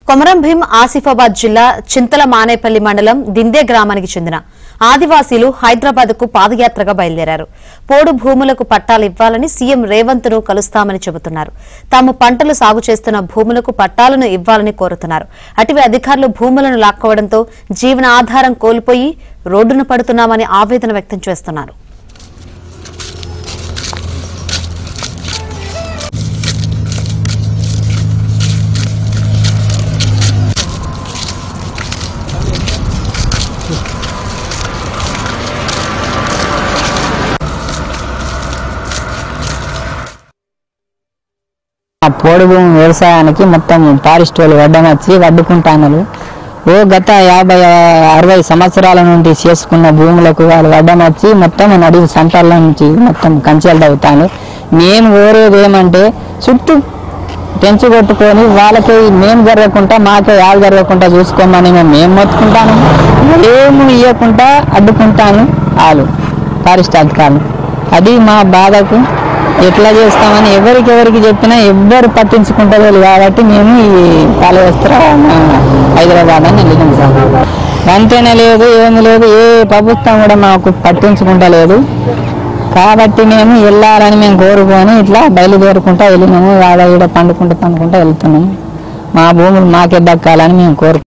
కొమరం భీం ఆసిఫాబాద్ జిల్లా చింతల మానేపల్లి మండలం దిందే గ్రామానికి చెందిన ఆదివాసీలు హైదరాబాద్ కు పాదయాత్రగా బయలుదేరారు. పోడు భూములకు పట్టాలు ఇవ్వాలని సీఎం రేవంత్ ను కలుస్తామని చెబుతున్నారు. తాము పంటలు సాగు చేస్తున్న భూములకు పట్టాలను ఇవ్వాలని కోరుతున్నారు. అటవీ అధికారులు భూములను లాక్కోవడంతో జీవన ఆధారం కోల్పోయి రోడ్డున పడుతున్నామని ఆవేదన వ్యక్తం చేస్తున్నారు. పోడు భూమి వ్యవసాయానికి మొత్తం ఫారెస్ట్ వాళ్ళు వడ్డమచ్చి వడ్డుకుంటాను. గత 50-60 సంవత్సరాల నుండి చేసుకున్న భూములకు వాళ్ళు వడ్డమచ్చి మొత్తం అడవి సెంటర్ల నుంచి మొత్తం కంచెలు అవుతాను. మేము కోరేది ఏమంటే చుట్టూ పెంచుకొట్టుకొని వాళ్ళకి మేము జరగకుండా మాకే యాలు జరగకుండా చూసుకోమని మేము మొత్తుకుంటాను. ఏమి ఇవ్వకుండా అడ్డుకుంటాను వాళ్ళు ఫారెస్ట్ అధికారులు. అది మా బాధకు ఎట్లా చేస్తామని ఎవరికి చెప్పినా ఎవ్వరు పట్టించుకుంటారు కాబట్టి మేము ఈ కాళహస్తి హైదరాబాద్ అని వెళ్ళినాం సార్. అంతేనే లేదు, ఏమి లేదు, ఏ ప్రభుత్వం కూడా మాకు పట్టించుకుంటలేదు. కాబట్టి మేము వెళ్ళాలని మేము కోరుకొని ఇట్లా బయలుదేరుకుంటా వెళ్ళినాము. ఈడ పండుకుంటా వెళ్తున్నాము. మా భూములు మాకే దక్కాలని మేము కోరుకుంటాం.